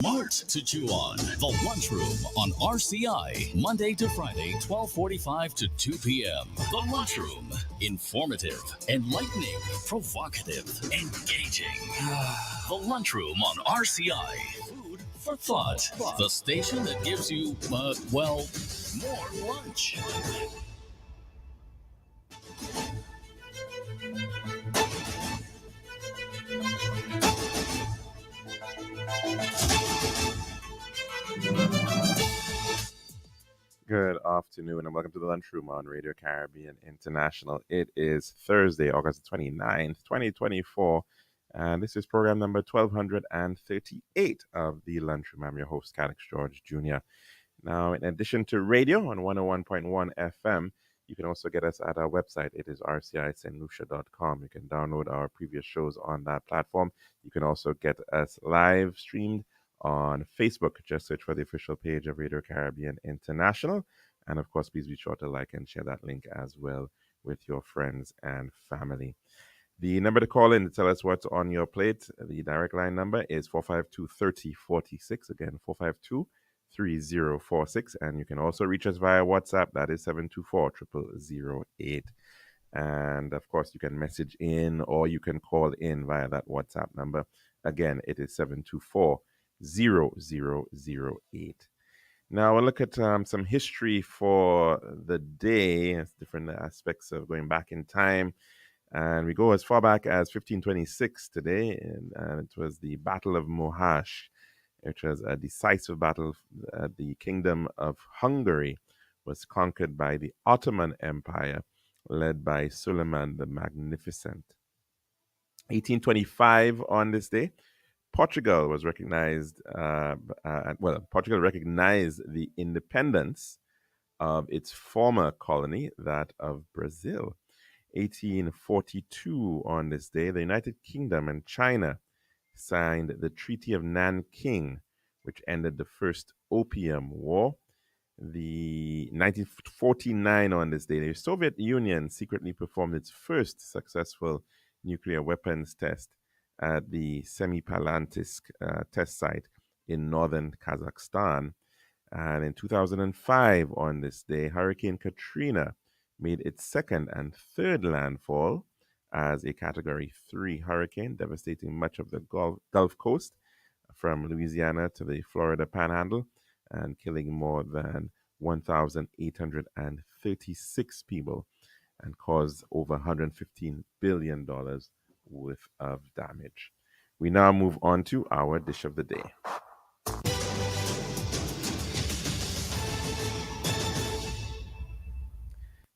Smart to chew on. The Lunchroom on RCI. Monday to Friday, 12:45 to 2 p.m. The Lunchroom. Informative, enlightening, provocative, engaging. The Lunchroom on RCI. Food for thought. The station that gives you, more lunch. Good afternoon and welcome to the Lunchroom on Radio Caribbean International. It is Thursday, August 29th, 2024, and this is program number 1238 of the Lunchroom. I'm your host, Calix George Jr. Now, in addition to radio on 101.1 FM, you can also get us at our website. It is rcistlucia.com. You can download our previous shows on that platform. You can also get us live streamed on Facebook. Just search for the official page of Radio Caribbean International. And of course, please be sure to like and share that link as well with your friends and family. The number to call in to tell us what's on your plate, the direct line number is 452-3046. Again, 452-3046. And you can also reach us via WhatsApp. That is 724-0008. And of course, you can message in or you can call in via that WhatsApp number. Again, it is 724-0008. Now we'll look at some history for the day. It's different aspects of going back in time. And we go as far back as 1526 today, and it was the Battle of Mohacs, which was a decisive battle. The Kingdom of Hungary was conquered by the Ottoman Empire, led by Suleiman the Magnificent. 1825 on this day, Portugal was recognized. Portugal recognized the independence of its former colony, that of Brazil. 1842 on this day, the United Kingdom and China signed the Treaty of Nanking, which ended the First Opium War. The 1949 on this day, the Soviet Union secretly performed its first successful nuclear weapons test at the Semipalatinsk test site in northern Kazakhstan. And in 2005 on this day, Hurricane Katrina made its second and third landfall as a Category 3 hurricane, devastating much of the Gulf Coast from Louisiana to the Florida Panhandle and killing more than 1,836 people and caused over $115 billion worth of damage. We now move on to our dish of the day.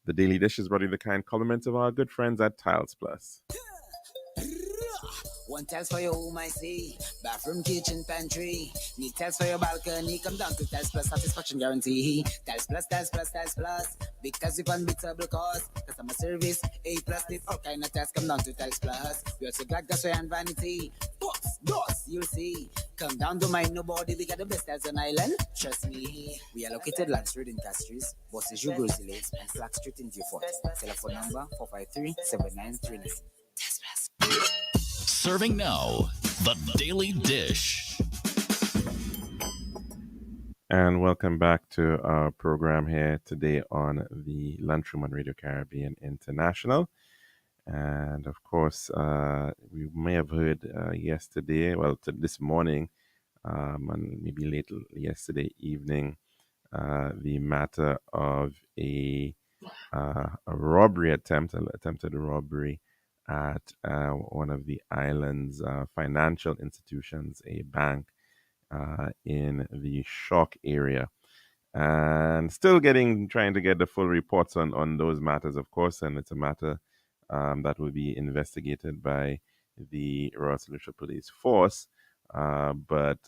The Daily Dish is brought to you the kind compliments of our good friends at Tiles Plus. One tiles for your home, I see. Bathroom, kitchen, pantry. Need tiles for your balcony. Come down to Tiles Plus, satisfaction guarantee. Tiles Plus, Tiles Plus, Tiles Plus. Because you unbeatable cost. Customer service, A+, need all kind of tiles. Come down to Tiles Plus. We also got gasware and vanity. Books, doors, you'll see. Come down to my nobody. We got the best tiles on island. Trust me. We are located Land Street in Castries, Bosses, Grizzly Lakes, and Flag Street in Beaufort. Telephone number 453-7939. Tiles Plus. Serving now, the Daily Dish. And welcome back to our program here today on the Lunchroom on Radio Caribbean International. And of course, we may have heard yesterday, this morning, and maybe late yesterday evening, the matter of a robbery attempted robbery at one of the island's financial institutions, a bank in the Shock area. And still trying to get the full reports on those matters, of course, and it's a matter that will be investigated by the Royal St. Lucia Police Force. But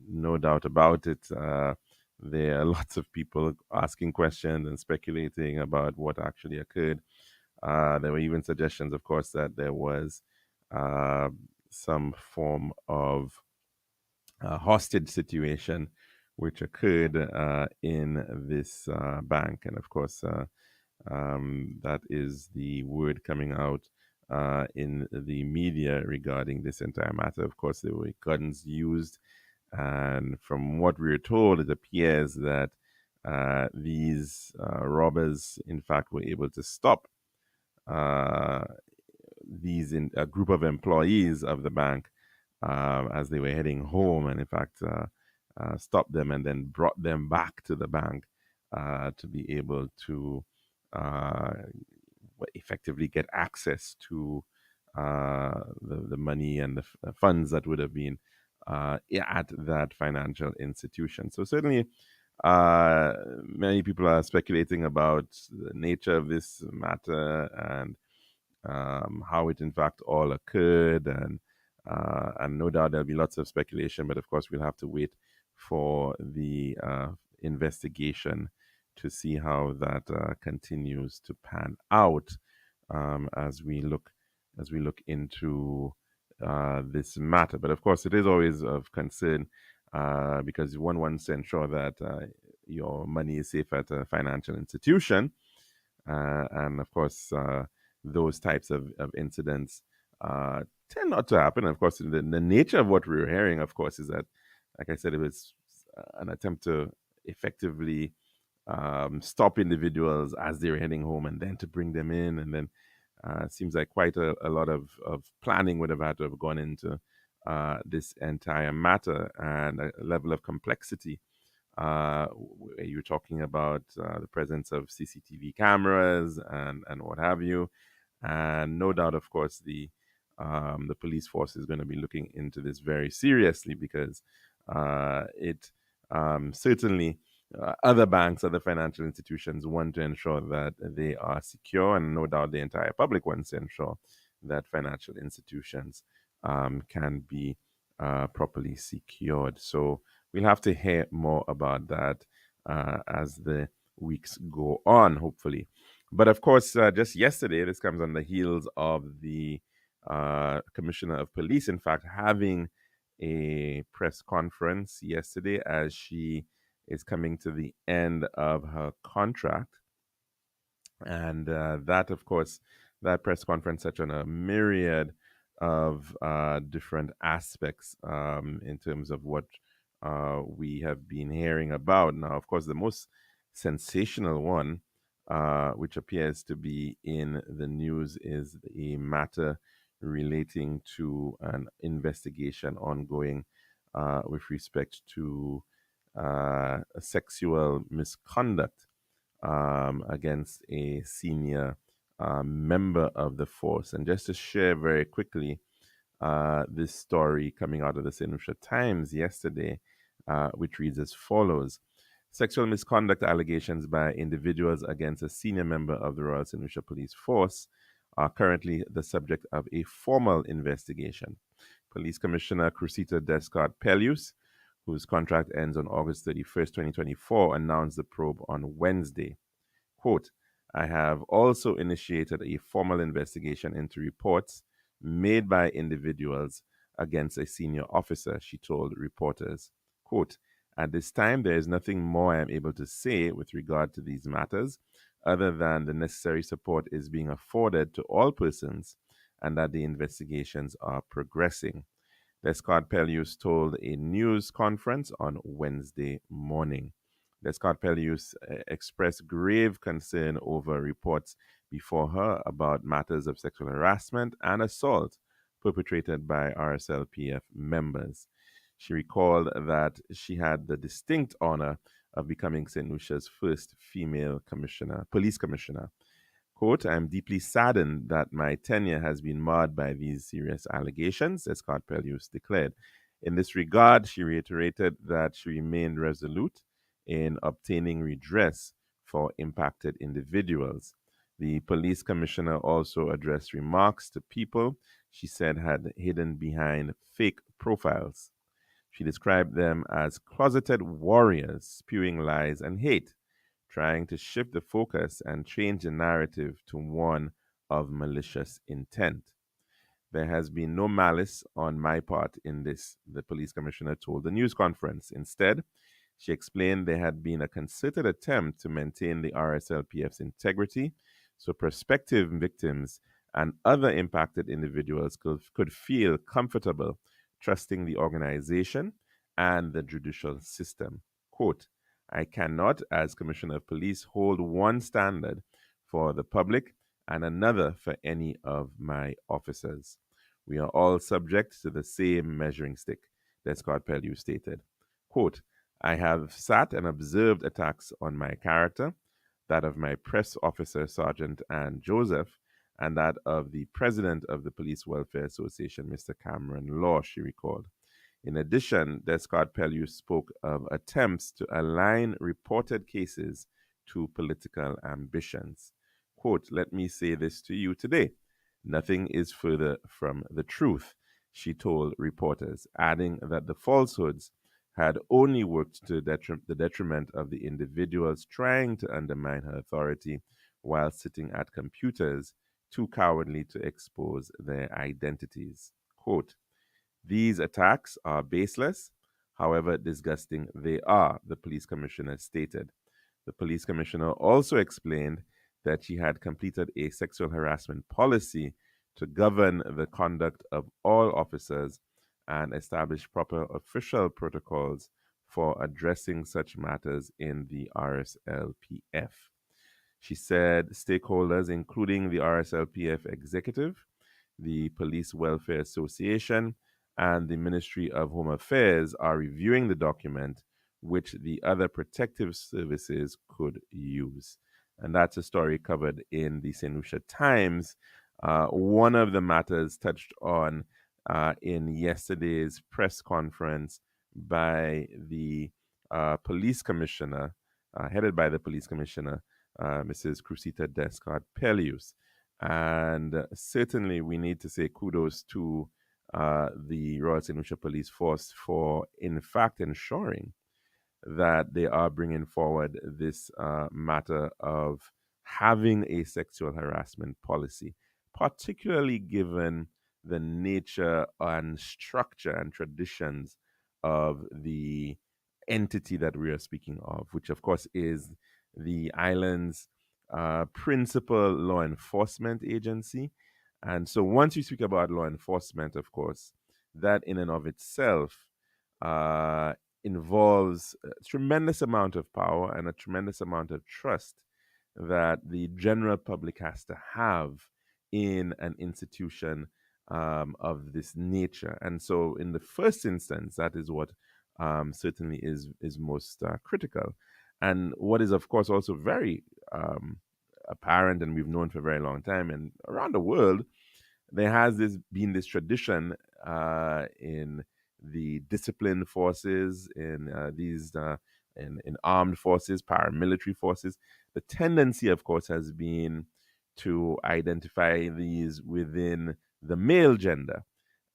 no doubt about it, there are lots of people asking questions and speculating about what actually occurred. There were even suggestions, of course, that there was some form of hostage situation which occurred in this bank. And of course, that is the word coming out in the media regarding this entire matter. Of course, there were guns used And from what we're told, it appears that these robbers, in fact, were able to stop uh, a group of employees of the bank as they were heading home, and in fact stopped them and then brought them back to the bank to be able to uh, effectively get access to the money and the funds that would have been at that financial institution. So certainly, many people are speculating about the nature of this matter and how it in fact all occurred, and no doubt there'll be lots of speculation. But of course, we'll have to wait for the investigation to see how that continues to pan out as we look into this matter. But of course, it is always of concern because one wants to ensure that your money is safe at a financial institution, and of course, those types of incidents tend not to happen. And of course, the nature of what we were hearing, of course, is that, like I said, it was an attempt to effectively stop individuals as they were heading home and then to bring them in. And then it seems like quite a lot of planning would have had to have gone into this entire matter, and a level of complexity. You're talking about the presence of CCTV cameras and what have you, and no doubt, of course, the police force is going to be looking into this very seriously, because it certainly other banks, other financial institutions want to ensure that they are secure, and no doubt the entire public wants to ensure that financial institutions can be properly secured. So we'll have to hear more about that as the weeks go on, hopefully. But of course, just yesterday, this comes on the heels of the Commissioner of Police, in fact, having a press conference yesterday as she is coming to the end of her contract. And that, of course, that press conference touched on a myriad of different aspects in terms of what we have been hearing about. Now, of course, the most sensational one, which appears to be in the news, is a matter relating to an investigation ongoing with respect to sexual misconduct against a senior member of the force. And just to share very quickly this story coming out of the St. Lucia Times yesterday, which reads as follows. Sexual misconduct allegations by individuals against a senior member of the Royal St. Lucia Police Force are currently the subject of a formal investigation. Police Commissioner Cressida Descartes-Pelleus, whose contract ends on August 31st, 2024, announced the probe on Wednesday. Quote, I have also initiated a formal investigation into reports made by individuals against a senior officer, she told reporters. Quote, at this time, there is nothing more I am able to say with regard to these matters, other than the necessary support is being afforded to all persons and that the investigations are progressing. Descartes-Pelleus told a news conference on Wednesday morning. Descartes-Pelleus expressed grave concern over reports before her about matters of sexual harassment and assault perpetrated by RSLPF members. She recalled that she had the distinct honor of becoming St. Lucia's first female police commissioner. Quote, I am deeply saddened that my tenure has been marred by these serious allegations, as Descartes-Pelleus declared. In this regard, she reiterated that she remained resolute in obtaining redress for impacted individuals. The police commissioner also addressed remarks to people she said had hidden behind fake profiles. She described them as closeted warriors spewing lies and hate, trying to shift the focus and change the narrative to one of malicious intent. There has been no malice on my part in this, the police commissioner told the news conference. Instead, she explained there had been a concerted attempt to maintain the RSLPF's integrity so prospective victims and other impacted individuals could feel comfortable trusting the organization and the judicial system. Quote, I cannot, as Commissioner of Police, hold one standard for the public and another for any of my officers. We are all subject to the same measuring stick, Descott Pellew stated. Quote, I have sat and observed attacks on my character, that of my press officer, Sergeant Ann Joseph, and that of the president of the Police Welfare Association, Mr. Cameron Law, she recalled. In addition, Descott Pellew spoke of attempts to align reported cases to political ambitions. Quote, let me say this to you today. Nothing is further from the truth, she told reporters, adding that the falsehoods had only worked to the detriment of the individuals trying to undermine her authority while sitting at computers, too cowardly to expose their identities. Quote, these attacks are baseless, however disgusting they are, the police commissioner stated. The police commissioner also explained that she had completed a sexual harassment policy to govern the conduct of all officers and establish proper official protocols for addressing such matters in the RSLPF. She said stakeholders, including the RSLPF executive, the Police Welfare Association, and the Ministry of Home Affairs are reviewing the document, which the other protective services could use. And that's a story covered in the St. Lucia Times. One of the matters touched on in yesterday's press conference by the police commissioner, headed by the police commissioner, Mrs. Crusita Descott Pellew. And certainly we need to say kudos to the Royal St. Lucia Police Force for, in fact, ensuring that they are bringing forward this matter of having a sexual harassment policy, particularly given the nature and structure and traditions of the entity that we are speaking of, which of course is the island's principal law enforcement agency. And so once you speak about law enforcement, of course, that in and of itself uh, involves a tremendous amount of power and a tremendous amount of trust that the general public has to have in an institution of this nature. And so in the first instance, that is what certainly is most critical. And what is, of course, also very apparent and we've known for a very long time and around the world, there has been this tradition in the disciplined forces, in in armed forces, paramilitary forces. The tendency, of course, has been to identify these within the male gender,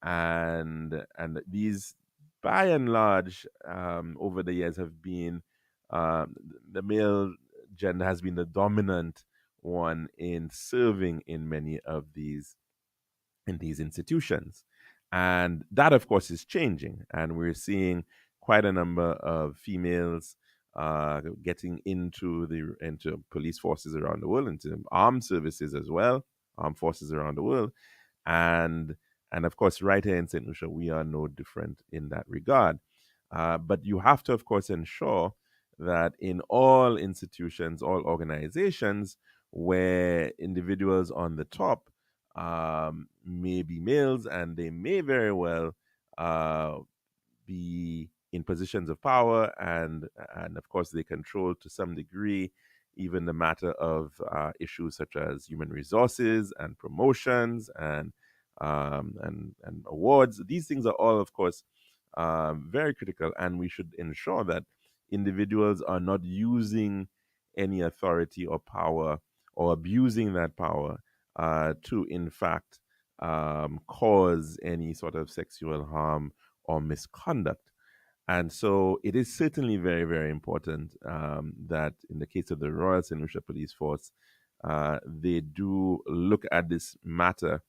and these, by and large, over the years, have been the male gender has been the dominant one in serving in many of these in these institutions. And that, of course, is changing. And we're seeing quite a number of females getting into police forces around the world, into armed services as well, armed forces around the world. And and of course, right here in St. Lucia, we are no different in that regard. But you have to, of course, ensure that in all institutions, all organizations, where individuals on the top may be males and they may very well uh, be in positions of power, and of course they control to some degree even the matter of issues such as human resources and promotions and awards. These things are all, of course, very critical, and we should ensure that individuals are not using any authority or power or abusing that power to, in fact, cause any sort of sexual harm or misconduct. And so it is certainly very, very important that in the case of the Royal St. Lucia Police Force, they do look at this matter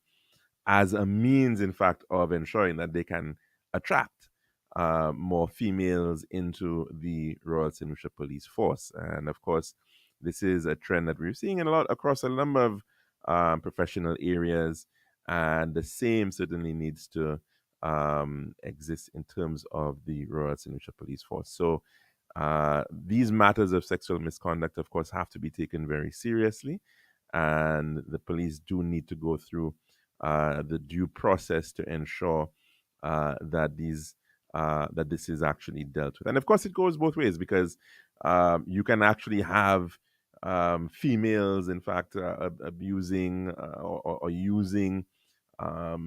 as a means, in fact, of ensuring that they can attract more females into the Royal St. Lucia Police Force. And of course, this is a trend that we're seeing a lot across a number of professional areas, and the same certainly needs to exists in terms of the Royal St. Lucia Police Force. So these matters of sexual misconduct, of course, have to be taken very seriously, and the police do need to go through the due process to ensure that this is actually dealt with. And of course, it goes both ways, because you can actually have females, in fact, abusing or using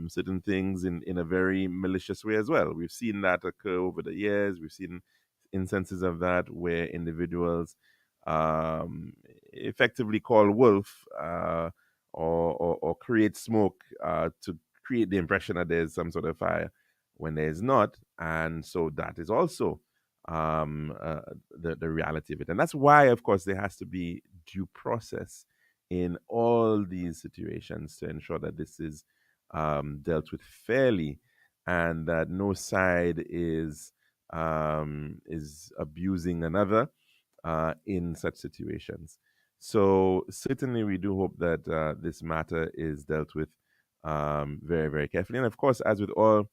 certain things in a very malicious way as well. We've seen that occur over the years. We've seen instances of that where individuals effectively call wolf or create smoke to create the impression that there's some sort of fire when there is not. And so that is also the reality of it. And that's why, of course, there has to be due process in all these situations to ensure that this is dealt with fairly, and that no side is abusing another in such situations. So certainly, we do hope that this matter is dealt with very, very carefully. And of course, as with all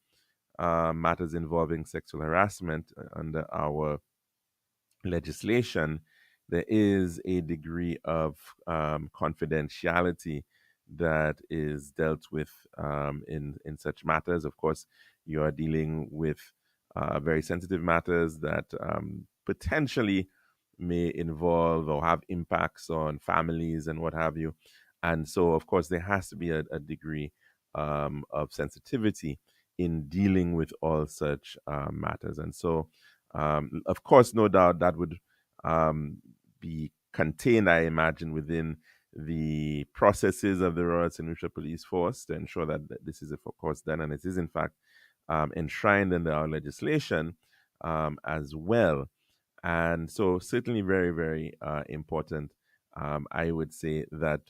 matters involving sexual harassment under our legislation, there is a degree of confidentiality that is dealt with in such matters. Of course, you are dealing with very sensitive matters that potentially may involve or have impacts on families and what have you. And so, of course, there has to be a degree of sensitivity in dealing with all such matters. And so, of course, no doubt that would be contained, I imagine, within the processes of the Royal St. Lucia Police Force to ensure that this is, of course, done, and it is, in fact, enshrined in our legislation as well. And so, certainly, very, very important. I would say that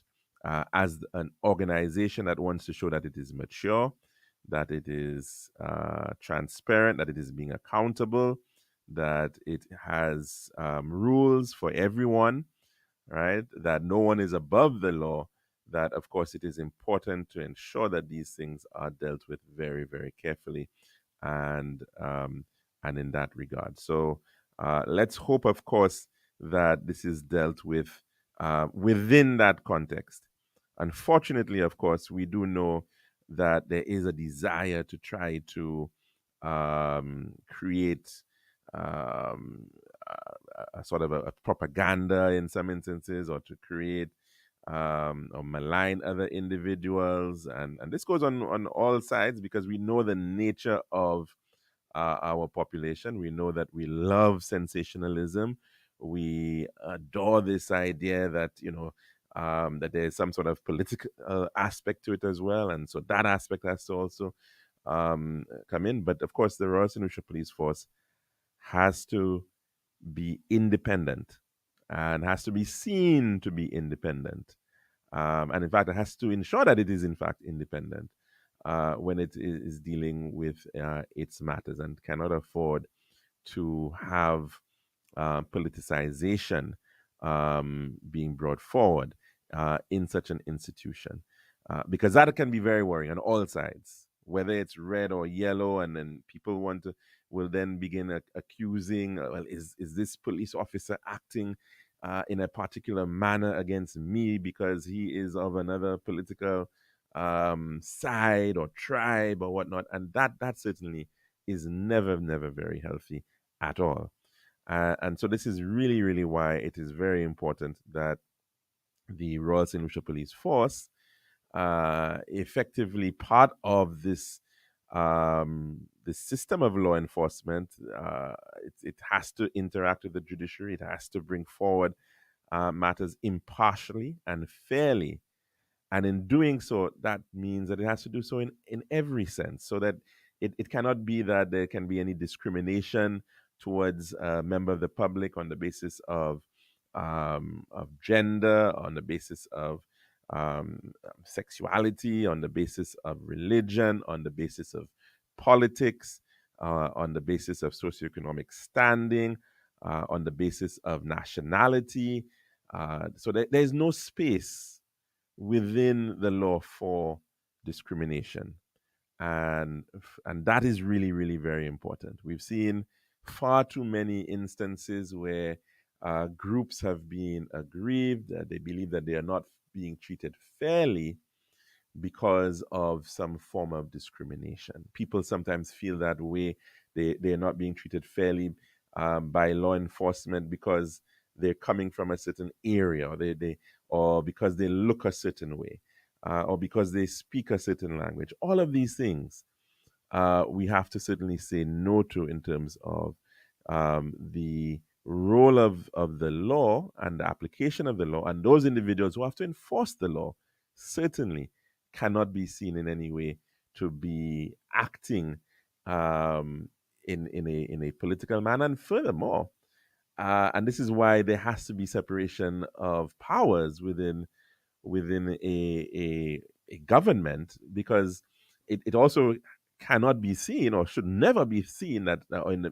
as an organization that wants to show that it is mature, that it is transparent, that it is being accountable, that it has rules for everyone, right? That no one is above the law. That, of course, it is important to ensure that these things are dealt with very, very carefully, and in that regard. So let's hope, of course, that this is dealt with within that context. Unfortunately, of course, we do know that there is a desire to try to create a sort of a propaganda in some instances, or to create or malign other individuals. And this goes on all sides, because we know the nature of our population. We know that we love sensationalism. We adore this idea that, that there's some sort of political aspect to it as well. And so that aspect has to also come in. But of course, the Royal St. Lucia Police Force has to be independent and has to be seen to be independent. And in fact, it has to ensure that it is, in fact, independent when it is dealing with its matters, and cannot afford to have politicization being brought forward in such an institution, because that can be very worrying on all sides, whether it's red or yellow. And then people will then begin accusing, well, is this police officer acting in a particular manner against me because he is of another political side or tribe or whatnot? And that certainly is never very healthy at all. And so this is really, really why it is very important that the Royal St. Lucia Police Force, effectively part of this system of law enforcement, it has to interact with the judiciary. It has to bring forward matters impartially and fairly. And in doing so, that means that it has to do so in every sense, so that it cannot be that there can be any discrimination towards a member of the public on the basis of gender, on the basis of sexuality, on the basis of religion, on the basis of politics, on the basis of socioeconomic standing, on the basis of nationality. So there's no space within the law for discrimination. and that is really, really very important. We've seen far too many instances where groups have been aggrieved. They believe that they are not being treated fairly because of some form of discrimination. People sometimes feel that way. They're not being treated fairly by law enforcement because they're coming from a certain area, or because they look a certain way, or because they speak a certain language. All of these things we have to certainly say no to in terms of the role of the law and the application of the law, and those individuals who have to enforce the law certainly cannot be seen in any way to be acting in a political manner. And furthermore, and this is why there has to be separation of powers within a government, because it also cannot be seen, or should never be seen, that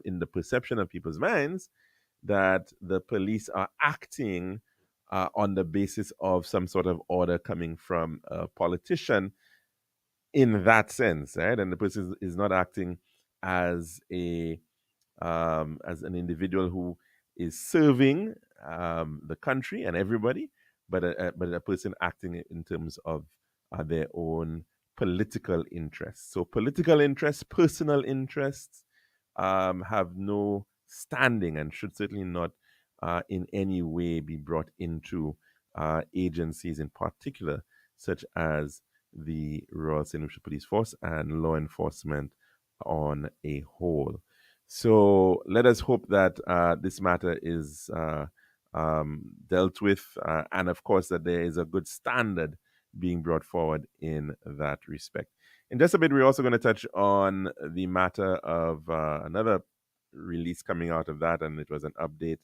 in the perception of people's minds, that the police are acting on the basis of some sort of order coming from a politician in that sense, right? And the person is not acting as as an individual who is serving the country and everybody, but a person acting in terms of their own political interests. So political interests, personal interests, have no standing and should certainly not in any way be brought into agencies in particular, such as the Royal St. Lucia Police Force and law enforcement on a whole. So let us hope that this matter is dealt with, and of course that there is a good standard being brought forward in that respect. In just a bit, we're also going to touch on the matter of another release coming out of that, and it was an update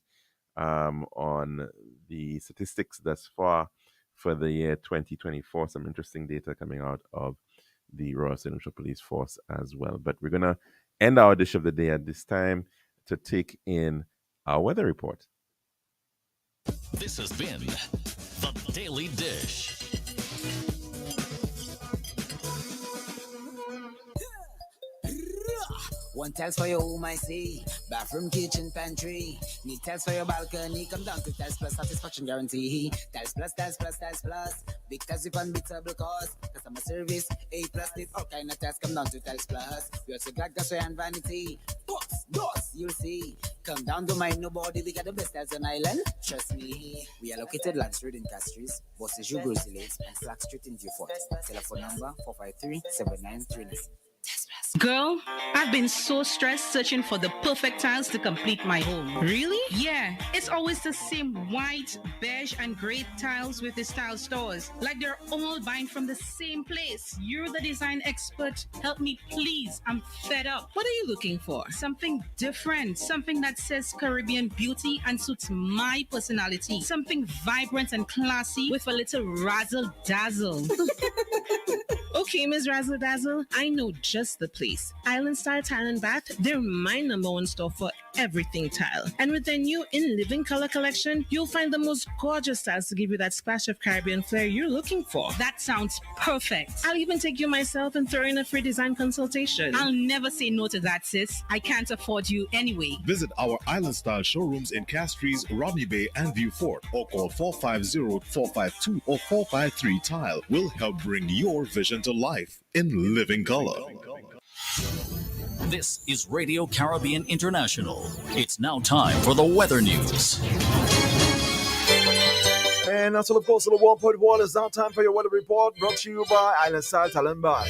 on the statistics thus far for the year 2024. Some interesting data coming out of the Royal St. Lucia Police Force as well. But we're going to end our dish of the day at this time to take in our weather report. This has been the Daily Dish. One tiles for your home, I see. Bathroom, kitchen, pantry. Need tiles for your balcony. Come down to Tiles Plus, satisfaction guarantee. Tiles Plus, Tiles Plus, Tiles Plus. Big tiles with unbeatable cost. Customer service, A+. Need all kind of tiles. Come down to Tiles Plus. We also got gasway and vanity. Books, doors, you'll see. Come down to mind nobody. We got the best tiles on island. Trust me. We are located Land Street in Castries, Bosses, Grizzly Lakes, and Flag Street in Viewfort. Telephone number 453-7939. Girl, I've been so stressed searching for the perfect tiles to complete my home. Really? Yeah, it's always the same white, beige, and gray tiles with these tile stores. Like they're all buying from the same place. You're the design expert. Help me, please. I'm fed up. What are you looking for? Something different. Something that says Caribbean beauty and suits my personality. Something vibrant and classy with a little razzle dazzle. Okay, Ms. Razzle Dazzle, I know just the place. Island Style Tile and Bath, they're my #1 store for everything tile. And with their new In Living Color collection, you'll find the most gorgeous styles to give you that splash of Caribbean flair you're looking for. That sounds perfect. I'll even take you myself and throw in a free design consultation. I'll never say no to that, sis. I can't afford you anyway. Visit our Island Style showrooms in Castries, Rodney Bay, and Viewfort, or call 450-452 or 453 Tile. We'll help bring your vision to life in living color. This is Radio Caribbean International. It's now time for the weather news. And that's all, of course, on the 1.1. It's now time for your weather report, brought to you by Island Style Talent Bar.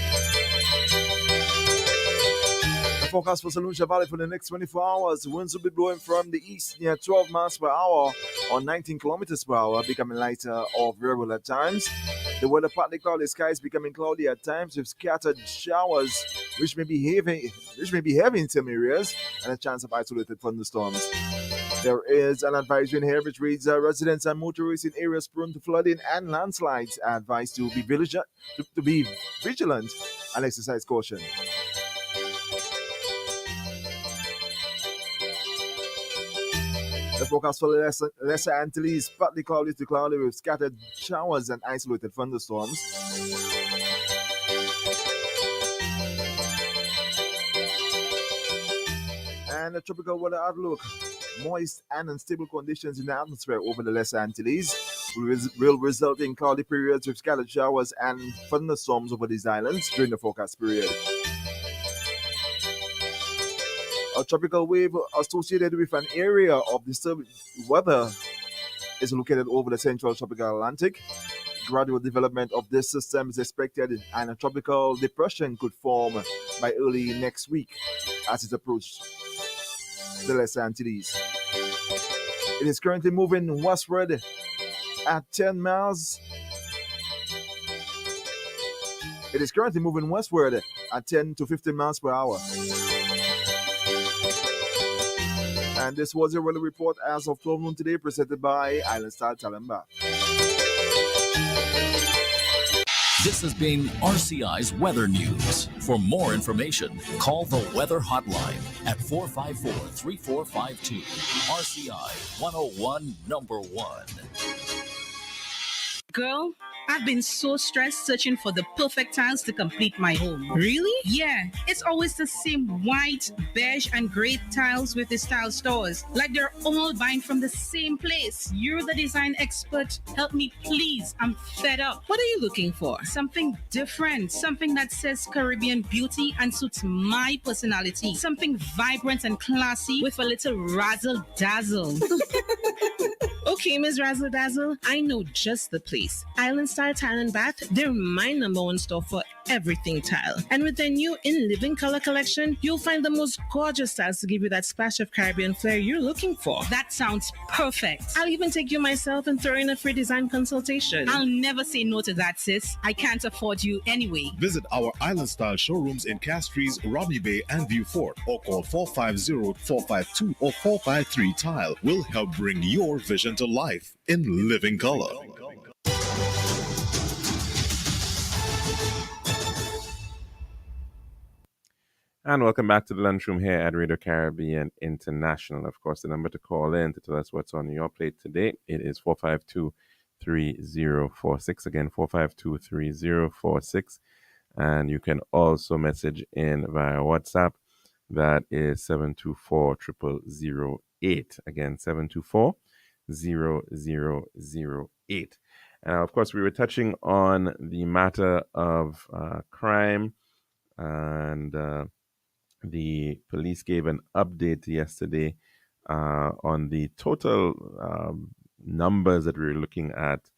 The forecast for St. Lucia Valley for the next 24 hours. Winds will be blowing from the east near 12 miles per hour or 19 kilometers per hour, becoming lighter or variable at times. The weather partly cloudy, skies becoming cloudy at times with scattered showers, which may be heavy in some areas, and a chance of isolated thunderstorms. There is an advisory in here which reads residents and motorists in areas prone to flooding and landslides are advised to be vigilant and exercise caution. The forecast for the Lesser Antilles, partly cloudy to cloudy with scattered showers and isolated thunderstorms. And the tropical weather outlook. Moist and unstable conditions in the atmosphere over the Lesser Antilles will result in cloudy periods with scattered showers and thunderstorms over these islands during the forecast period. A tropical wave associated with an area of disturbed weather is located over the central tropical Atlantic. Gradual development of this system is expected, and a tropical depression could form by early next week as it approaches the Lesser Antilles. It is currently moving westward at 10 miles. It is currently moving westward at 10 to 15 miles per hour. And this was your weather report as of 12 noon today, presented by Island Style Talent Bar. This has been RCI's Weather News. For more information, call the Weather Hotline at 454-3452. RCI 101 number 1. Girl, I've been so stressed searching for the perfect tiles to complete my home. Really? Yeah, it's always the same white, beige, and gray tiles with the style stores. Like they're all buying from the same place. You're the design expert. Help me, please. I'm fed up. What are you looking for? Something different. Something that says Caribbean beauty and suits my personality. Something vibrant and classy with a little razzle dazzle. Okay, Ms. Razzle Dazzle, I know just the place. Island Style Tile and Bath, they're my number one store for everything tile. And with their new In Living Color collection, you'll find the most gorgeous styles to give you that splash of Caribbean flair you're looking for. That sounds perfect. I'll even take you myself and throw in a free design consultation. I'll never say no to that, sis. I can't afford you anyway. Visit our Island Style showrooms in Castries, Rodney Bay, and View Fort, or call 450-452 or 453 Tile. We'll help bring your vision to life in living color. And welcome back to the lunchroom here at Radio Caribbean International. Of course, the number to call in to tell us what's on your plate today, it is 452-3046. Again, 452-3046. And you can also message in via WhatsApp. That is 724-0008. Again, 724-0008. Of course, we were touching on the matter of crime, and the police gave an update yesterday on the total numbers that we were looking at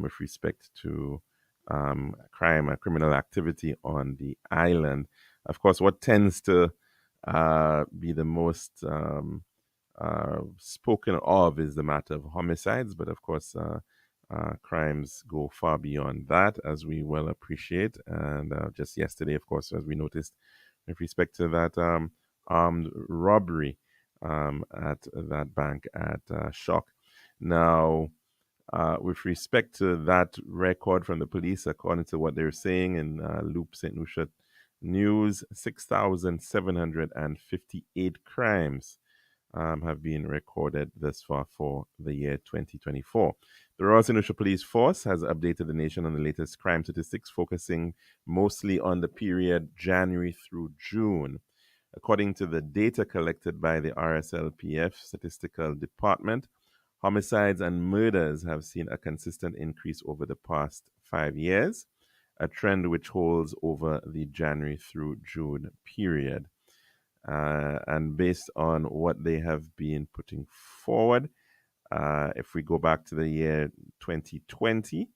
with respect to crime and criminal activity on the island. Of course, what tends to be the most spoken of is the matter of homicides, but of course, crimes go far beyond that, as we well appreciate. And just yesterday, of course, as we noticed with respect to that armed robbery at that bank at Shock. Now, with respect to that record from the police, according to what they're saying in Loop St. Lucia News, 6,758 crimes have been recorded thus far for the year 2024. The Royal St. Lucia Police Force has updated the nation on the latest crime statistics, focusing mostly on the period January through June. According to the data collected by the RSLPF Statistical Department, homicides and murders have seen a consistent increase over the past 5 years, a trend which holds over the January through June period. And based on what they have been putting forward, if we go back to the year 2020,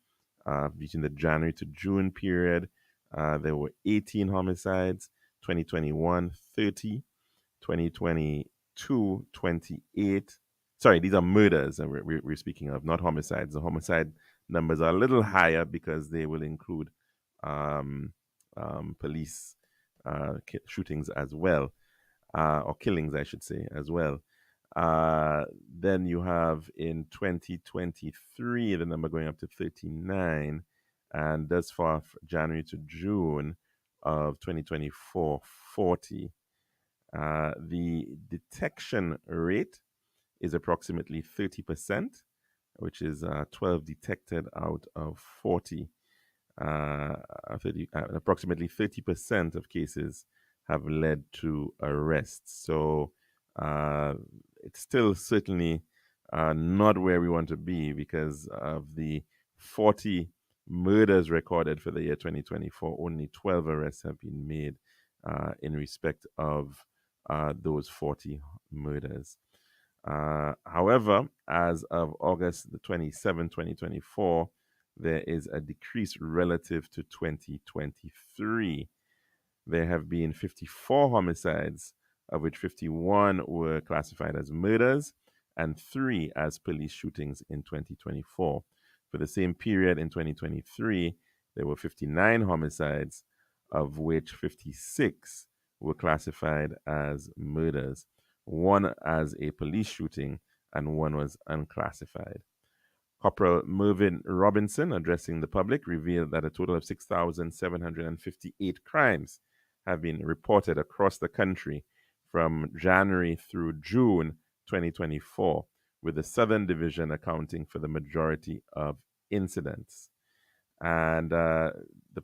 between the January to June period, there were 18 homicides, 2021, 30, 2022, 28. Sorry, these are murders and we're speaking of, not homicides. The homicide numbers are a little higher because they will include police shootings as well, or killings, I should say, as well. Then you have in 2023, the number going up to 39, and thus far, January to June of 2024, 40. The detection rate is approximately 30%, which is 12 detected out of 40. Approximately 30% of cases have led to arrests. So it's still certainly not where we want to be because of the 40 murders recorded for the year 2024. Only 12 arrests have been made in respect of those 40 murders. However, as of August the 27th, 2024, there is a decrease relative to 2023. There have been 54 homicides, of which 51 were classified as murders and 3 as police shootings in 2024. For the same period in 2023, there were 59 homicides, of which 56 were classified as murders, 1 as a police shooting, and 1 was unclassified. Corporal Mervyn Robinson, addressing the public, revealed that a total of 6,758 crimes have been reported across the country from January through June 2024, with the Southern Division accounting for the majority of incidents. And the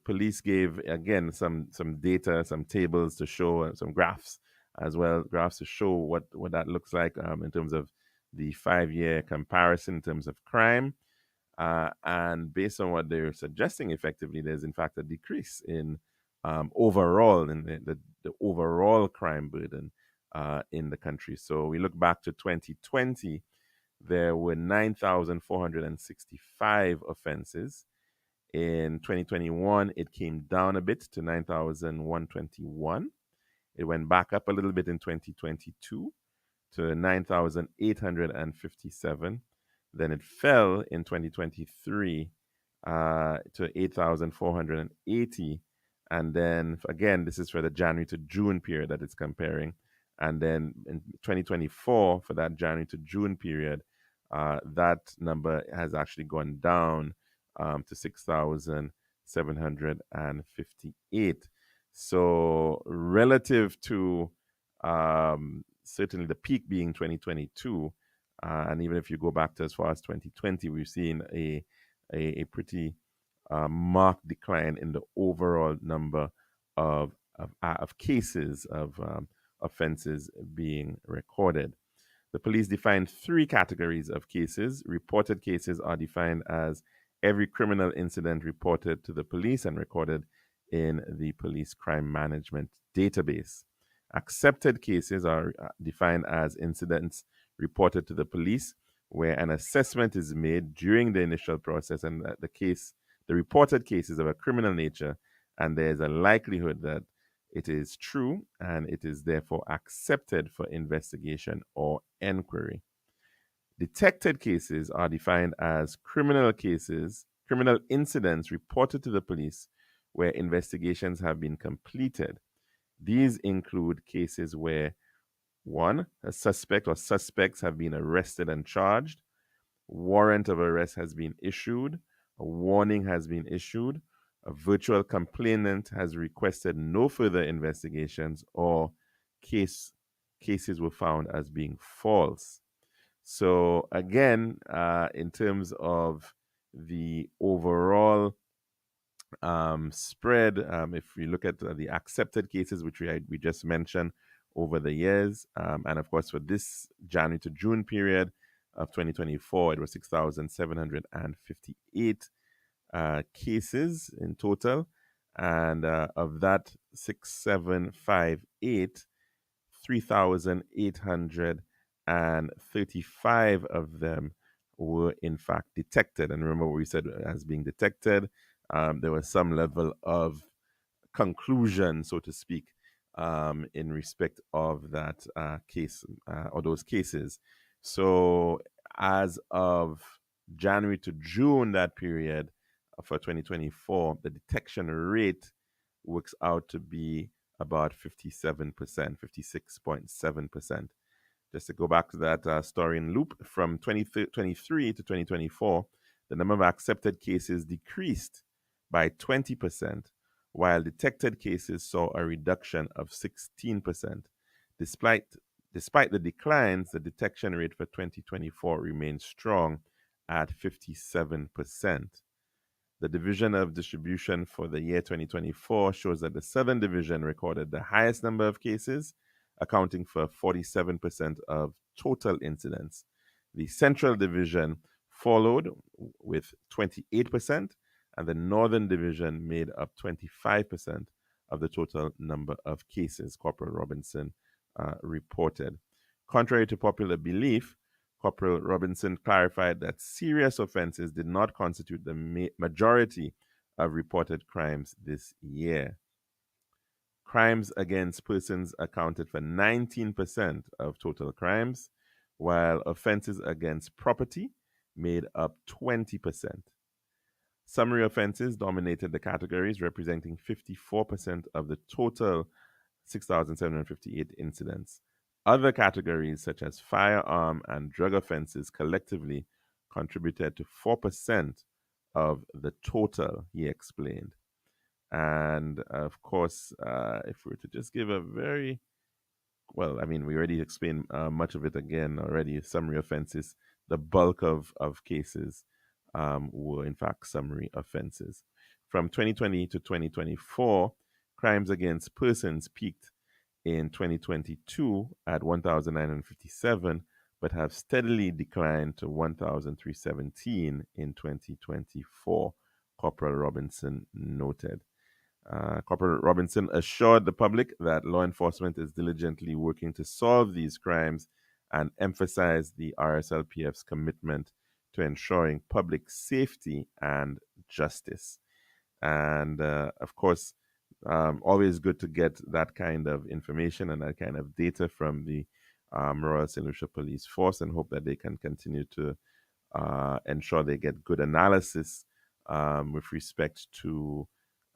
police gave, again, some data, some tables to show, some graphs as well, graphs to show what that looks like in terms of the 5-year comparison in terms of crime. And based on what they're suggesting, effectively, there's in fact a decrease in overall in the overall crime burden in the country. So we look back to 2020, there were 9,465 offenses. In 2021, it came down a bit to 9,121. It went back up a little bit in 2022 to 9,857. Then it fell in 2023 to 8,480. And then, again, this is for the January to June period that it's comparing. And then in 2024, for that January to June period, that number has actually gone down to 6,758. So relative to certainly the peak being 2022, and even if you go back to as far as 2020, we've seen a pretty marked decline in the overall number of cases of offenses being recorded. The police defined 3 categories of cases. Reported cases are defined as every criminal incident reported to the police and recorded in the police crime management database. Accepted cases are defined as incidents reported to the police where an assessment is made during the initial process and the reported case is of a criminal nature and there is a likelihood that it is true and it is therefore accepted for investigation or inquiry. Detected cases are defined as criminal incidents reported to the police where investigations have been completed. These include cases where 1, a suspect or suspects have been arrested and charged, warrant of arrest has been issued, a warning has been issued, a virtual complainant has requested no further investigations, or cases were found as being false. So again, in terms of the overall spread, if we look at the accepted cases, which we just mentioned over the years, and of course for this January to June period of 2024, it was 6,758 cases in total, and of that 6,758, 3,835 of them were in fact detected. And remember what we said as being detected, there was some level of conclusion, so to speak, in respect of that case or those cases. So as of January to June, that period for 2024, the detection rate works out to be about 57%, 56.7%. Just to go back to that story in loop, from 2023 to 2024, the number of accepted cases decreased by 20%, while detected cases saw a reduction of 16%. Despite the declines, the detection rate for 2024 remains strong at 57%. The division of distribution for the year 2024 shows that the Southern Division recorded the highest number of cases accounting for 47% of total incidents. The Central Division followed with 28%, and the Northern Division made up 25% of the total number of cases, Corporal Robinson reported. Contrary to popular belief, Corporal Robinson clarified that serious offenses did not constitute the majority of reported crimes this year. Crimes against persons accounted for 19% of total crimes, while offenses against property made up 20%. Summary offenses dominated the categories, representing 54% of the total 6,758 incidents. Other categories, such as firearm and drug offenses, collectively contributed to 4% of the total, he explained. And of course, if we were to just give a very we already explained much of it again already. Summary offenses, the bulk of cases were in fact summary offenses. From 2020 to 2024, crimes against persons peaked in 2022 at 1,957, but have steadily declined to 1,317 in 2024, Corporal Robinson noted. Corporal Robinson assured the public that law enforcement is diligently working to solve these crimes and emphasized the RSLPF's commitment to ensuring public safety and justice. And of course, always good to get that kind of information and that kind of data from the Royal St. Lucia Police Force, and hope that they can continue to ensure they get good analysis with respect to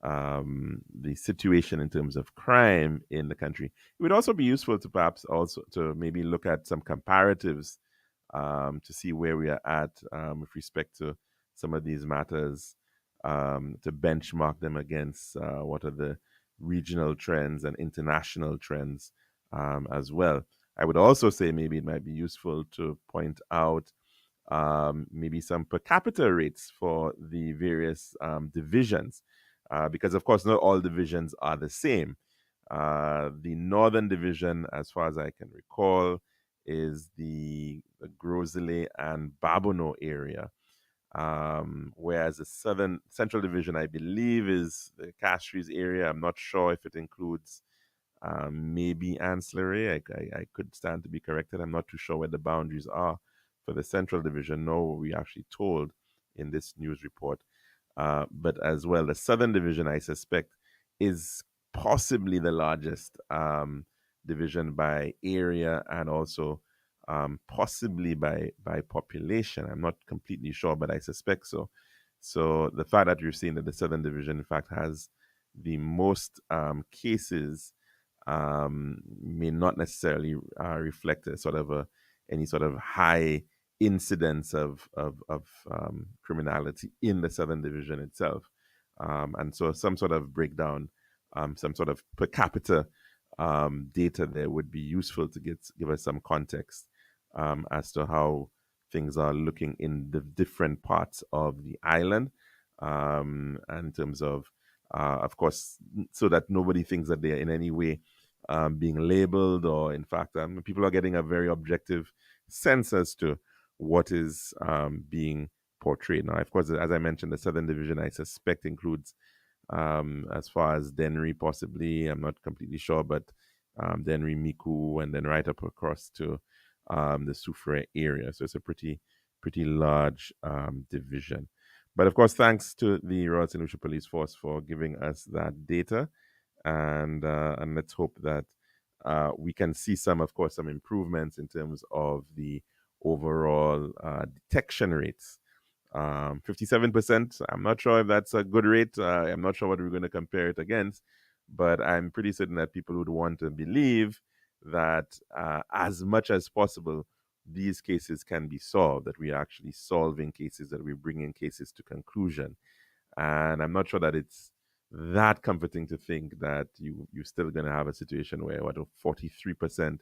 the situation in terms of crime in the country. It would also be useful to perhaps also to maybe look at some comparatives to see where we are at with respect to some of these matters, to benchmark them against what are the regional trends and international trends as well. I would also say maybe it might be useful to point out maybe some per capita rates for the various divisions. Because, of course, not all divisions are the same. The Northern Division, as far as I can recall, is the Grosile and Babono area, whereas the Central Division, I believe, is the Castries area. I'm not sure if it includes maybe ancillary. I could stand to be corrected. I'm not too sure where the boundaries are for the Central Division, nor were we actually told in this news report. But as well, the Southern Division, I suspect, is possibly the largest division by area and also possibly by population. I'm not completely sure, but I suspect so. So the fact that you're seeing that the Southern Division, in fact, has the most cases may not necessarily reflect a sort of any sort of high incidence of criminality in the Southern Division itself. And so some sort of breakdown, some sort of per capita data there would be useful to give us some context as to how things are looking in the different parts of the island, and in terms of course, so that nobody thinks that they're in any way being labeled, or in fact, people are getting a very objective sense as to what is being portrayed. Now, of course, as I mentioned, the Southern Division, I suspect, includes, as far as Dennery, possibly, I'm not completely sure, but Dennery, Miku, and then right up across to the Soufrière area. So it's a pretty large division. But of course, thanks to the Royal St. Lucia Police Force for giving us that data, and let's hope that we can see some improvements in terms of the overall detection rates. 57%, I'm not sure if that's a good rate. I'm not sure what we're going to compare it against, but I'm pretty certain that people would want to believe that as much as possible, these cases can be solved, that we are actually solving cases, that we're bringing cases to conclusion. And I'm not sure that it's that comforting to think that you're still going to have a situation where 43%,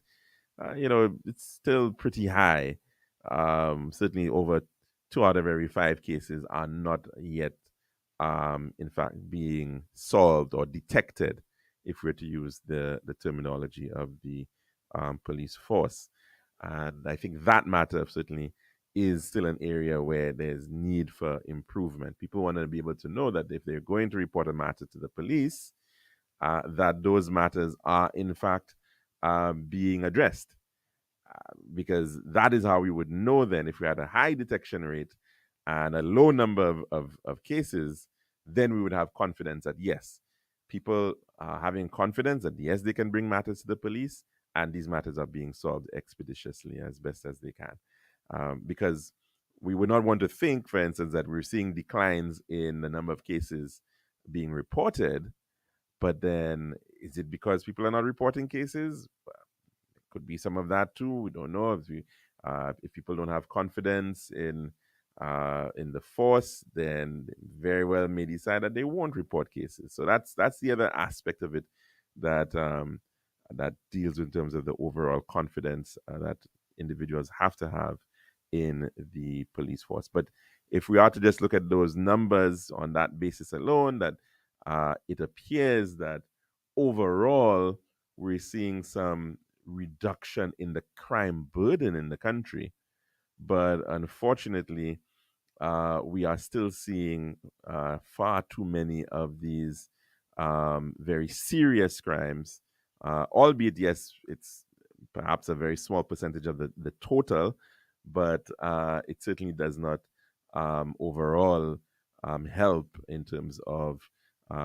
it's still pretty high. Certainly over 2 out of every 5 cases are not yet, in fact, being solved or detected, if we're to use the terminology of the police force. And I think that matter certainly is still an area where there's need for improvement. People want to be able to know that if they're going to report a matter to the police, that those matters are in fact being addressed, because that is how we would know then if we had a high detection rate and a low number of cases, then we would have confidence that yes, people are having confidence that yes, they can bring matters to the police and these matters are being solved expeditiously as best as they can. Because we would not want to think, for instance, that we're seeing declines in the number of cases being reported, but then is it because people are not reporting cases? Could be some of that too. We don't know if people don't have confidence in the force, then very well may decide that they won't report cases. So that's the other aspect of it that that deals in terms of the overall confidence that individuals have to have in the police force. But if we are to just look at those numbers on that basis alone, that it appears that overall we're seeing some reduction in the crime burden in the country. But unfortunately, we are still seeing far too many of these very serious crimes, albeit, yes, it's perhaps a very small percentage of the total, but it certainly does not overall help in terms of,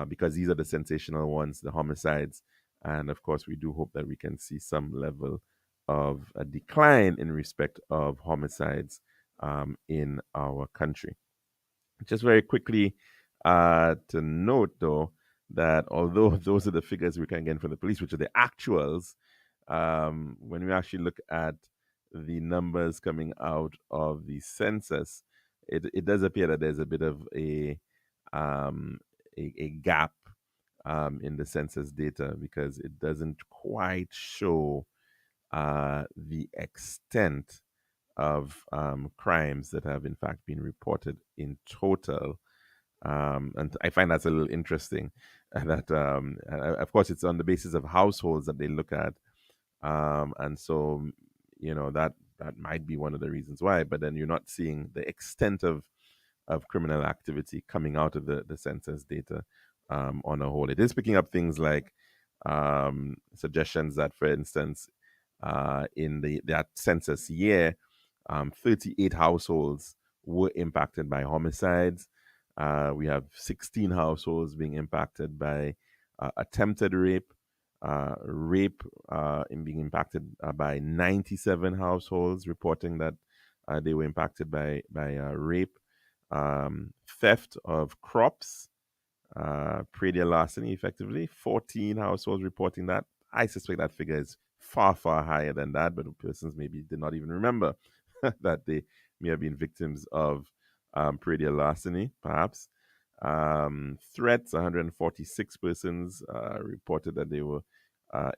because these are the sensational ones, the homicides. And of course, we do hope that we can see some level of a decline in respect of homicides in our country. Just very quickly to note, though, that although those are the figures we can get from the police, which are the actuals, when we actually look at the numbers coming out of the census, it does appear that there's a bit of a gap in the census data, because it doesn't quite show the extent of crimes that have in fact been reported in total. And I find that's a little interesting. That of course it's on the basis of households that they look at, and so that might be one of the reasons why. But then you're not seeing the extent of criminal activity coming out of the census data on a whole. It is picking up things like suggestions that, for instance, in that census year, 38 households were impacted by homicides. We have 16 households being impacted by attempted rape. Rape being impacted by 97 households reporting that they were impacted by rape. Theft of crops, predial larceny, effectively, 14 households reporting that. I suspect that figure is far, far higher than that, but persons maybe did not even remember that they may have been victims of predial larceny, perhaps. Threats, 146 persons reported that they were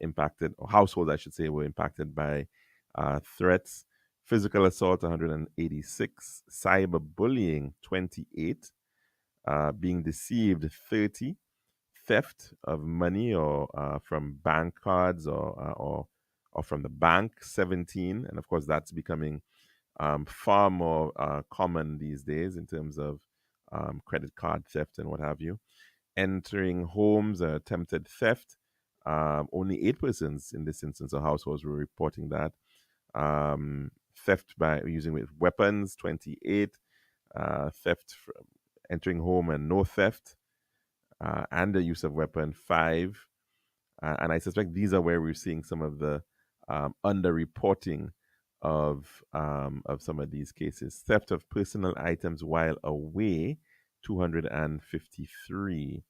impacted, or households, I should say, were impacted by threats. Physical assault, 186. Cyberbullying, 28. Being deceived, 30. Theft of money or from bank cards or from the bank, 17. And of course, that's becoming far more common these days in terms of credit card theft and what have you. Entering homes, attempted theft. Only 8 persons in this instance of households were reporting that. Theft by using with weapons, 28. Theft from entering home and no theft, and the use of weapon, 5. And I suspect these are where we're seeing some of the underreporting of some of these cases. Theft of personal items while away, 253.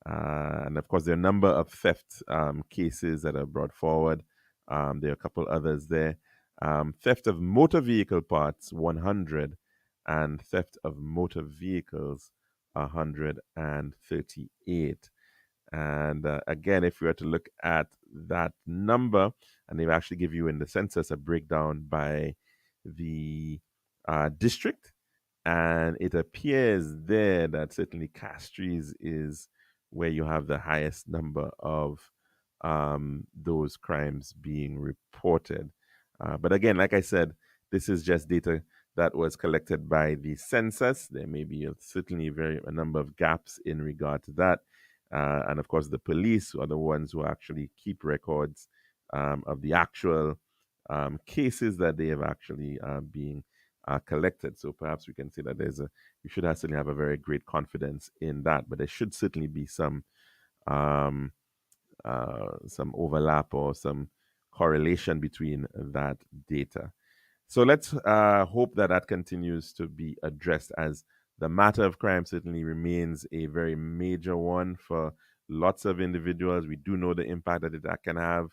And of course, there are a number of theft cases that are brought forward. There are a couple others there. Theft of motor vehicle parts, 100. And theft of motor vehicles, 138. And again, if we were to look at that number, and they actually give you in the census a breakdown by the district, and it appears there that certainly Castries is where you have the highest number of those crimes being reported. But again, like I said, this is just data that was collected by the census. There may be certainly a number of gaps in regard to that. And of course, the police are the ones who actually keep records of the actual cases that they have actually being collected. So perhaps we can say that we should certainly have a very great confidence in that. But there should certainly be um, some overlap or some correlation between that data. So let's hope that that continues to be addressed, as the matter of crime certainly remains a very major one for lots of individuals. We do know the impact that can have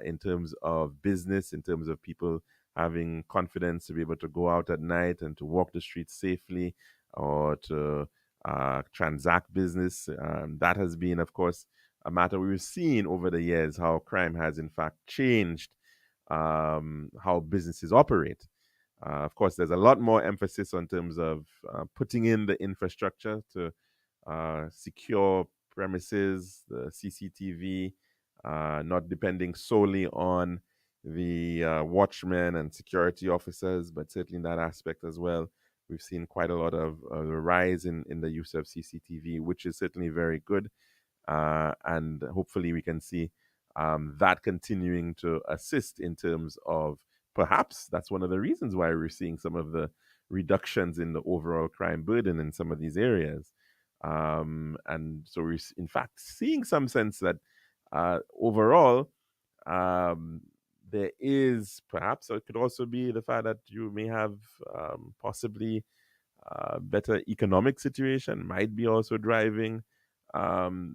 in terms of business, in terms of people having confidence to be able to go out at night and to walk the streets safely, or to transact business. That has been, of course, a matter we've seen over the years, how crime has in fact changed how businesses operate. Of course, there's a lot more emphasis on terms of putting in the infrastructure to secure premises, the CCTV, not depending solely on the watchmen and security officers, but certainly in that aspect as well. We've seen quite a lot of a rise in the use of CCTV, which is certainly very good. And hopefully we can see that continuing to assist in terms of, perhaps that's one of the reasons why we're seeing some of the reductions in the overall crime burden in some of these areas. And so we're in fact seeing some sense that overall there is perhaps, or it could also be the fact that you may have possibly better economic situation might be also driving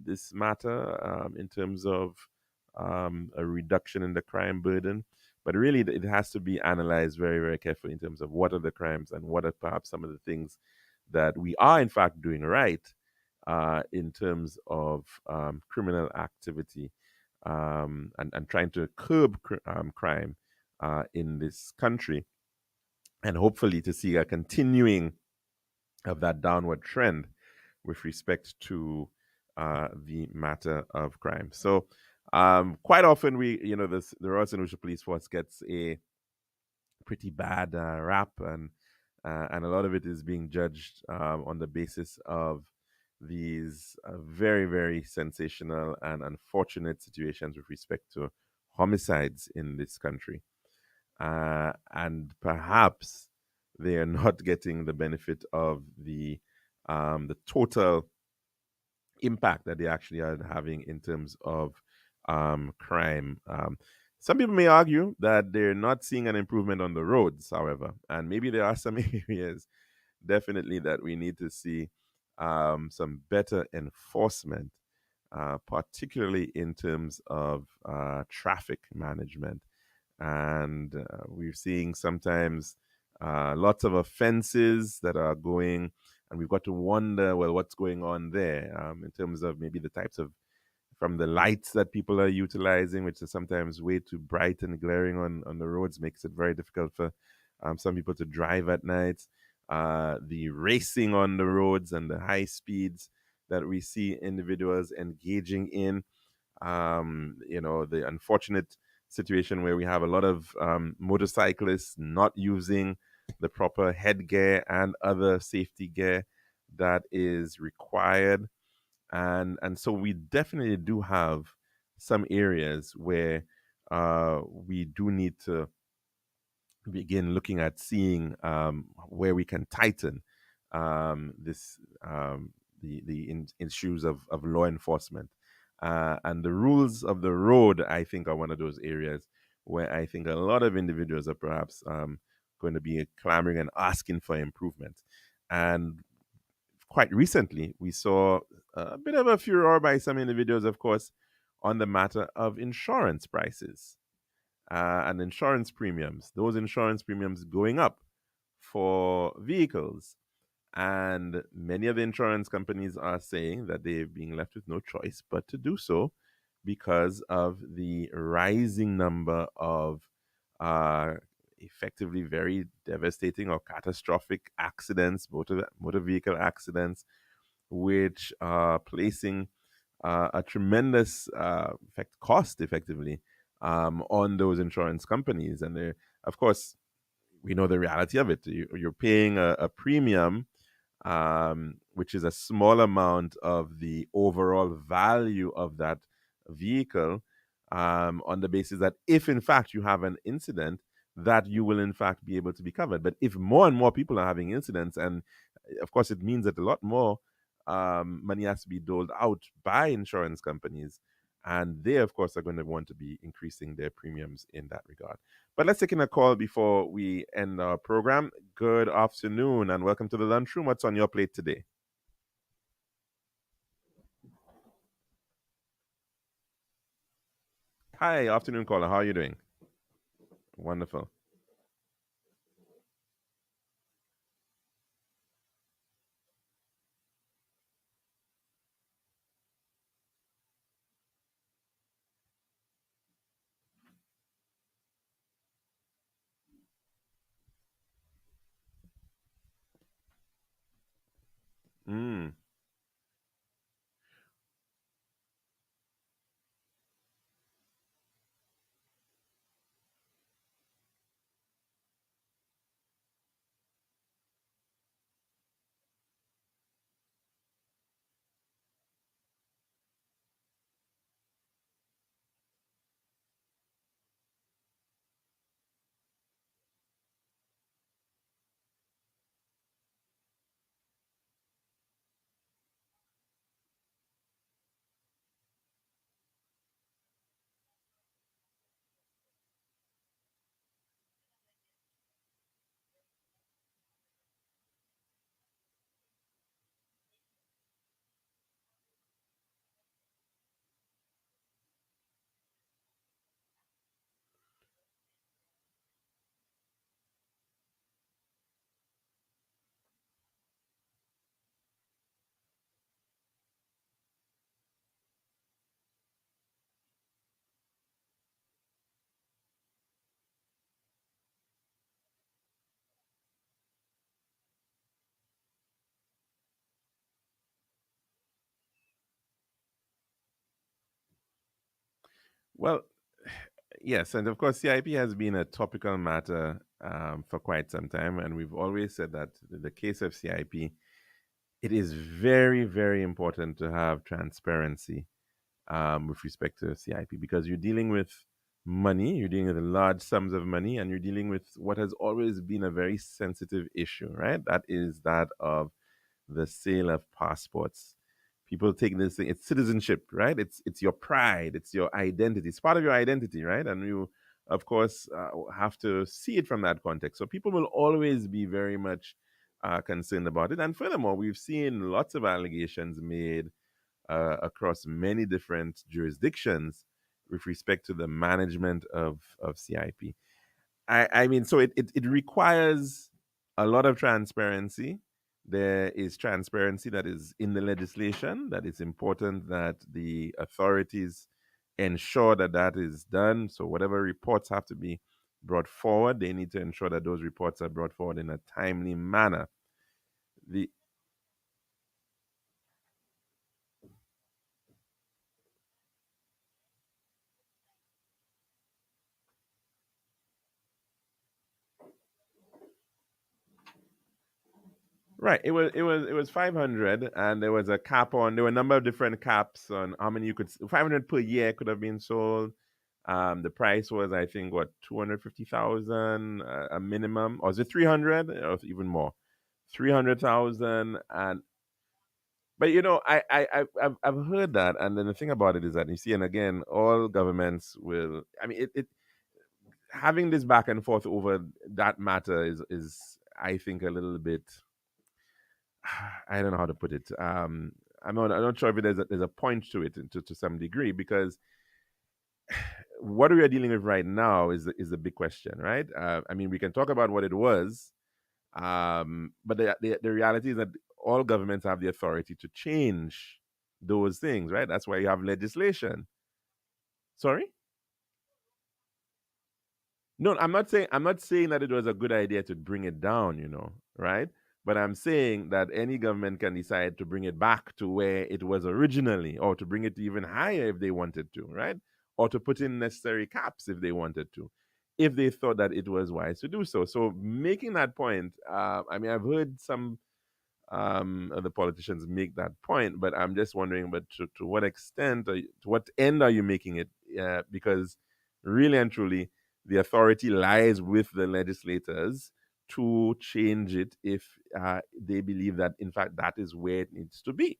this matter in terms of a reduction in the crime burden. But really, it has to be analyzed very, very carefully in terms of what are the crimes and what are perhaps some of the things that we are, in fact, doing right in terms of criminal activity and trying to curb crime in this country. And hopefully to see a continuing of that downward trend with respect to the matter of crime. So quite often the Royal St. Lucia Police Force gets a pretty bad rap, and a lot of it is being judged on the basis of these very, very sensational and unfortunate situations with respect to homicides in this country. And perhaps they are not getting the benefit of the total impact that they actually are having in terms of crime. Some people may argue that they're not seeing an improvement on the roads, however, and maybe there are some areas definitely that we need to see some better enforcement, particularly in terms of traffic management. And we're seeing sometimes lots of offenses that are going, and we've got to wonder, well, what's going on there in terms of maybe the types of, from the lights that people are utilizing, which are sometimes way too bright and glaring on the roads, makes it very difficult for some people to drive at night. The racing on the roads and the high speeds that we see individuals engaging in. The unfortunate situation where we have a lot of motorcyclists not using the proper headgear and other safety gear that is required. And so we definitely do have some areas where we do need to begin looking at seeing where we can tighten the issues of law enforcement. And the rules of the road, I think, are one of those areas where I think a lot of individuals are perhaps going to be clamoring and asking for improvement. And quite recently, we saw a bit of a furor by some individuals, of course, on the matter of insurance prices and insurance premiums, those insurance premiums going up for vehicles. And many of the insurance companies are saying that they're being left with no choice but to do so because of the rising number of effectively very devastating or catastrophic accidents, motor vehicle accidents, which are placing a tremendous effect, cost effectively on those insurance companies. And of course, we know the reality of it. You're paying a premium, which is a small amount of the overall value of that vehicle, on the basis that if in fact you have an incident, that you will in fact be able to be covered. But if more and more people are having incidents, and of course it means that a lot more money has to be doled out by insurance companies, and they of course are going to want to be increasing their premiums in that regard. But let's take in a call before we end our program. Good afternoon and welcome to the lunchroom. What's on your plate today? Hi, afternoon caller. How are you doing? Wonderful. Mm. Well, yes, and of course, CIP has been a topical matter for quite some time, and we've always said that in the case of CIP, it is very, very important to have transparency with respect to CIP, because you're dealing with money, you're dealing with large sums of money, and you're dealing with what has always been a very sensitive issue, right? That is that of the sale of passports. People take this thing, it's citizenship, right? It's your pride, it's your identity, it's part of your identity, right? And you, of course, have to see it from that context. So people will always be very much concerned about it. And furthermore, we've seen lots of allegations made across many different jurisdictions with respect to the management of CIP. I mean, so it requires a lot of transparency. There is transparency that is in the legislation, that it's important that the authorities ensure that that is done. So whatever reports have to be brought forward, they need to ensure that those reports are brought forward in a timely manner. The Right. It was 500, and there was a cap on. There were a number of different caps on how many you could. 500 per year could have been sold. The price was, I think, what, 250,000 a minimum, or was it 300 or even more? 300,000. And but I've heard that, and then the thing about it is that you see, and again, all governments will. I mean, it having this back and forth over that matter is I think a little bit. I don't know how to put it. I'm not sure if there's a point to it to some degree, because what we are dealing with right now is a big question, right? I mean, we can talk about what it was, but the reality is that all governments have the authority to change those things, right? That's why you have legislation. Sorry. No, I'm not saying that it was a good idea to bring it down, right? But I'm saying that any government can decide to bring it back to where it was originally, or to bring it even higher if they wanted to, right? Or to put in necessary caps if they wanted to, if they thought that it was wise to do so. So making that point, I mean, I've heard some the politicians make that point, but I'm just wondering, but to what extent, to what end are you making it? Because really and truly, the authority lies with the legislators to change it if they believe that, in fact, that is where it needs to be.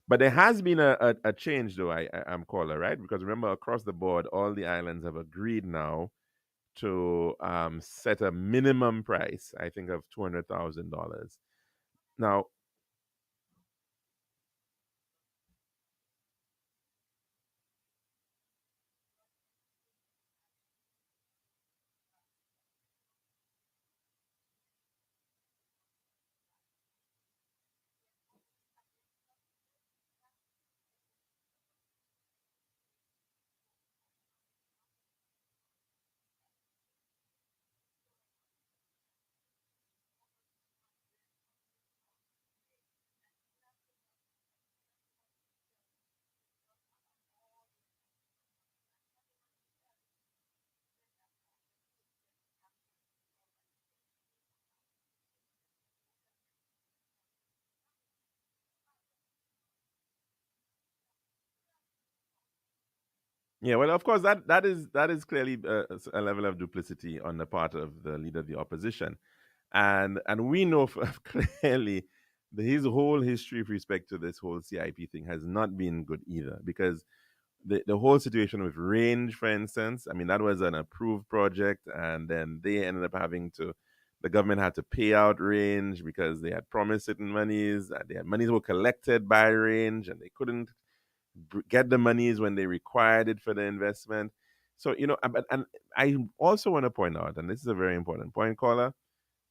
But there has been a change, though, I'm caller, right? Because remember, across the board, all the islands have agreed now to set a minimum price, I think, of $200,000. Now, yeah, well, of course, that is clearly a level of duplicity on the part of the leader of the opposition, and we know clearly that his whole history with respect to this whole CIP thing has not been good either, because the whole situation with range, for instance, I mean, that was an approved project, and then they ended up having to. The government had to pay out range because they had promised certain monies. Their monies were collected by range, and they couldn't get the monies when they required it for the investment. So, and I also want to point out, and this is a very important point, caller,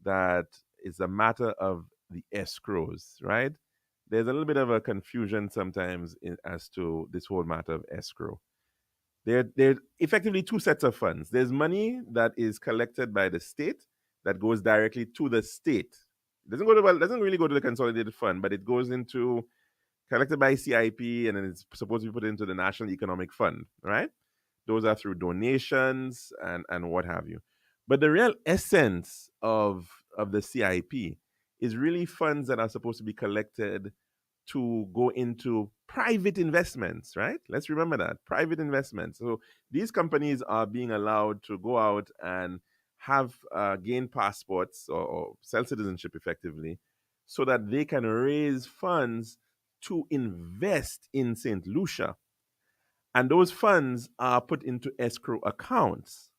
that it's a matter of the escrows, right? There's a little bit of a confusion sometimes as to this whole matter of escrow. There are effectively two sets of funds. There's money that is collected by the state that goes directly to the state. It doesn't really go to the consolidated fund, but it goes into collected by CIP, and then it's supposed to be put into the National Economic Fund, right? Those are through donations and what have you. But the real essence of the CIP is really funds that are supposed to be collected to go into private investments, right? Let's remember that private investments. So these companies are being allowed to go out and have gain passports or sell citizenship effectively, so that they can raise funds to invest in St. Lucia. And those funds are put into escrow accounts,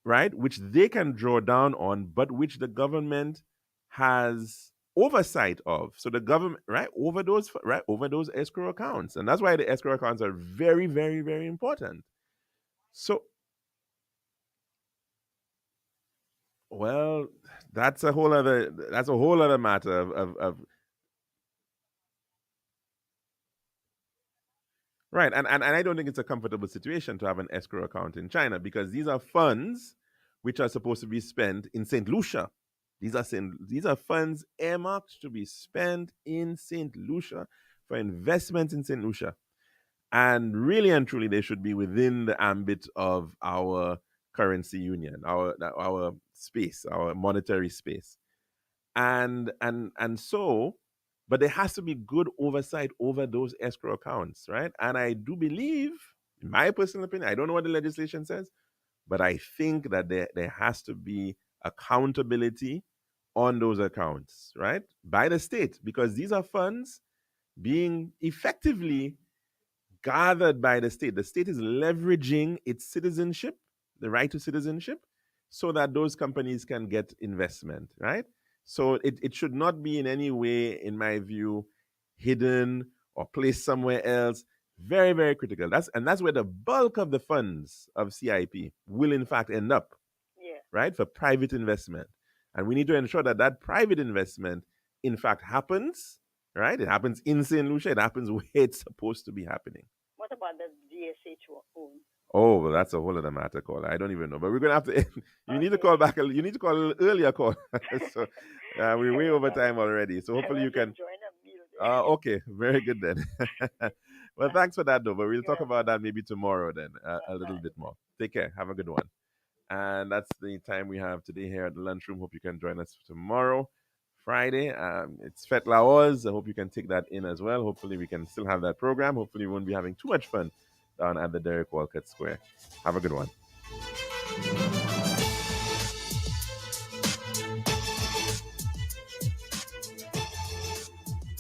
right? Which they can draw down on, but which the government has oversight of. So the government, right, over those escrow accounts. And that's why the escrow accounts are very, very, very important. So, well, that's a whole other matter of right. And I don't think it's a comfortable situation to have an escrow account in China, because these are funds which are supposed to be spent in St. Lucia. These are funds earmarked to be spent in St. Lucia for investments in St. Lucia. And really and truly, they should be within the ambit of our currency union, our space, our monetary space. And so, but there has to be good oversight over those escrow accounts, right? And I do believe, in my personal opinion, I don't know what the legislation says, but I think that there has to be accountability on those accounts, right, by the state, because these are funds being effectively gathered by the state. The state is leveraging its citizenship, the right to citizenship, so that those companies can get investment, right? So it should not be in any way, in my view, hidden or placed somewhere else. Very, very critical. That's where the bulk of the funds of CIP will in fact end up, Yeah. right? For private investment. And we need to ensure that that private investment in fact happens, right? It happens in St. Lucia. It happens where it's supposed to be happening. What about the GSH own? Oh, well, that's a whole other matter, call. I don't even know, but we're gonna have to. You need to call back. You need to call a little earlier, call. So we're way over time already. So hopefully you can. Okay, very good then. Well, thanks for that, though. But we'll talk about that maybe tomorrow then, a little bit more. Take care. Have a good one. And that's the time we have today here at the lunchroom. Hope you can join us tomorrow, Friday. It's Fête La Oz. I hope you can take that in as well. Hopefully, we can still have that program. Hopefully, we won't be having too much fun down at the Derek Walcott Square. Have a good one.